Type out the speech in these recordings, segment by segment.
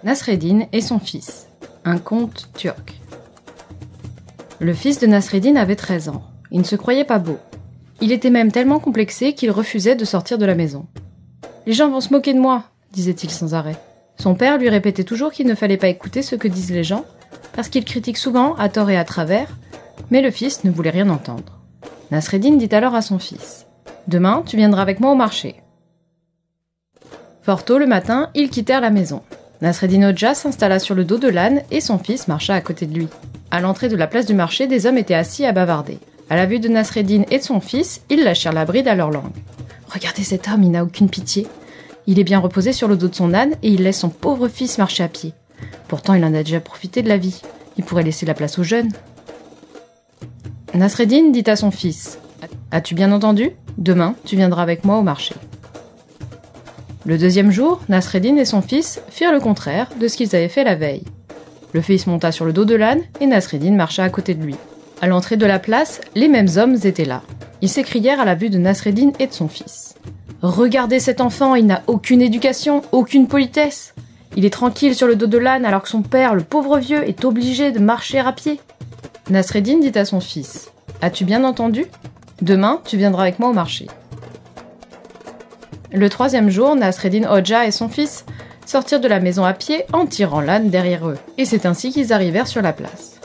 Nasreddin et son fils. Un conte turc. Le fils de Nasreddin avait 13 ans. Il ne se croyait pas beau. Il était même tellement complexé qu'il refusait de sortir de la maison. « Les gens vont se moquer de moi », disait-il sans arrêt. Son père lui répétait toujours qu'il ne fallait pas écouter ce que disent les gens, parce qu'ils critiquent souvent à tort et à travers, mais le fils ne voulait rien entendre. Nasreddin dit alors à son fils « Demain, tu viendras avec moi au marché ». Fort tôt le matin, ils quittèrent la maison. Nasreddin Hoxha s'installa sur le dos de l'âne et son fils marcha à côté de lui. À l'entrée de la place du marché, des hommes étaient assis à bavarder. À la vue de Nasreddin et de son fils, ils lâchèrent la bride à leur langue. « Regardez cet homme, il n'a aucune pitié. Il est bien reposé sur le dos de son âne et il laisse son pauvre fils marcher à pied. Pourtant, il en a déjà profité de la vie. Il pourrait laisser la place aux jeunes. » Nasreddin dit à son fils « As-tu bien entendu ? Demain, tu viendras avec moi au marché. » Le deuxième jour, Nasreddin et son fils firent le contraire de ce qu'ils avaient fait la veille. Le fils monta sur le dos de l'âne et Nasreddin marcha à côté de lui. À l'entrée de la place, les mêmes hommes étaient là. Ils s'écrièrent à la vue de Nasreddin et de son fils. « Regardez cet enfant, il n'a aucune éducation, aucune politesse. Il est tranquille sur le dos de l'âne alors que son père, le pauvre vieux, est obligé de marcher à pied. » Nasreddin dit à son fils « As-tu bien entendu ? Demain, tu viendras avec moi au marché. » Le troisième jour, Nasreddin Hoxha et son fils sortirent de la maison à pied en tirant l'âne derrière eux. Et c'est ainsi qu'ils arrivèrent sur la place.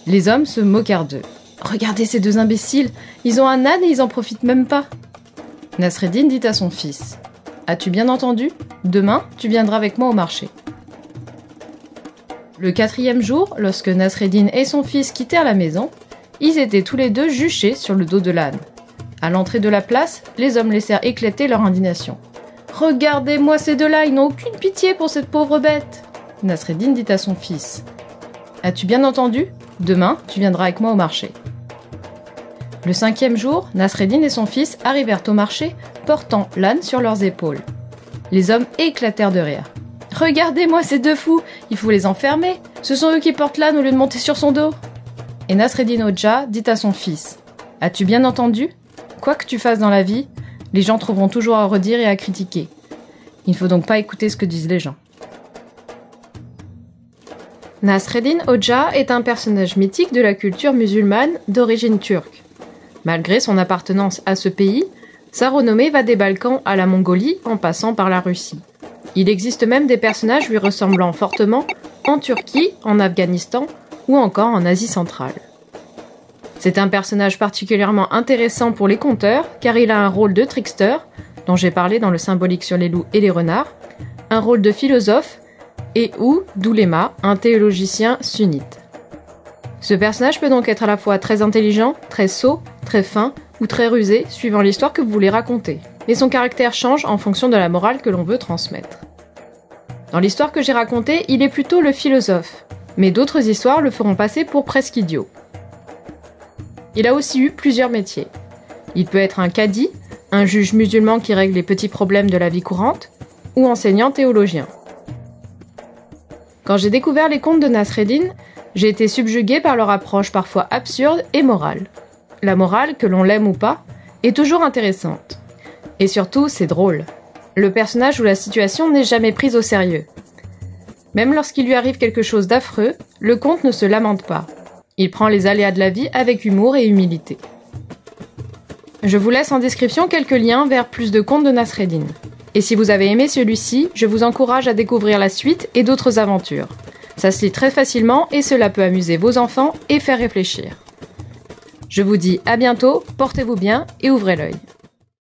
Les hommes se moquèrent d'eux. « Regardez ces deux imbéciles, ils ont un âne et ils en profitent même pas. » Nasreddin dit à son fils « As-tu bien entendu ? Demain, tu viendras avec moi au marché. » Le quatrième jour, lorsque Nasreddin et son fils quittèrent la maison, ils étaient tous les deux juchés sur le dos de l'âne. À l'entrée de la place, les hommes laissèrent éclater leur indignation. « Regardez-moi ces deux-là, ils n'ont aucune pitié pour cette pauvre bête !» Nasreddin dit à son fils « As-tu bien entendu ? Demain, tu viendras avec moi au marché. » Le cinquième jour, Nasreddin et son fils arrivèrent au marché, portant l'âne sur leurs épaules. Les hommes éclatèrent de rire. « Regardez-moi ces deux fous, il faut les enfermer, ce sont eux qui portent l'âne au lieu de monter sur son dos. » Et Nasreddin Hoxha dit à son fils « As-tu bien entendu ? Quoi que tu fasses dans la vie, les gens trouveront toujours à redire et à critiquer. Il ne faut donc pas écouter ce que disent les gens. » Nasreddin Hoxha est un personnage mythique de la culture musulmane d'origine turque. Malgré son appartenance à ce pays, sa renommée va des Balkans à la Mongolie en passant par la Russie. Il existe même des personnages lui ressemblant fortement en Turquie, en Afghanistan ou encore en Asie centrale. C'est un personnage particulièrement intéressant pour les conteurs car il a un rôle de trickster, dont j'ai parlé dans le symbolique sur les loups et les renards, un rôle de philosophe et ou d'ouléma, un théologicien sunnite. Ce personnage peut donc être à la fois très intelligent, très sot, très fin ou très rusé suivant l'histoire que vous voulez raconter. Mais son caractère change en fonction de la morale que l'on veut transmettre. Dans l'histoire que j'ai racontée, il est plutôt le philosophe, mais d'autres histoires le feront passer pour presque idiot. Il a aussi eu plusieurs métiers. Il peut être un cadi, un juge musulman qui règle les petits problèmes de la vie courante, ou enseignant théologien. Quand j'ai découvert les contes de Nasreddin, j'ai été subjuguée par leur approche parfois absurde et morale. La morale, que l'on l'aime ou pas, est toujours intéressante. Et surtout, c'est drôle. Le personnage ou la situation n'est jamais prise au sérieux. Même lorsqu'il lui arrive quelque chose d'affreux, le conte ne se lamente pas. Il prend les aléas de la vie avec humour et humilité. Je vous laisse en description quelques liens vers plus de contes de Nasreddin. Et si vous avez aimé celui-ci, je vous encourage à découvrir la suite et d'autres aventures. Ça se lit très facilement et cela peut amuser vos enfants et faire réfléchir. Je vous dis à bientôt, portez-vous bien et ouvrez l'œil.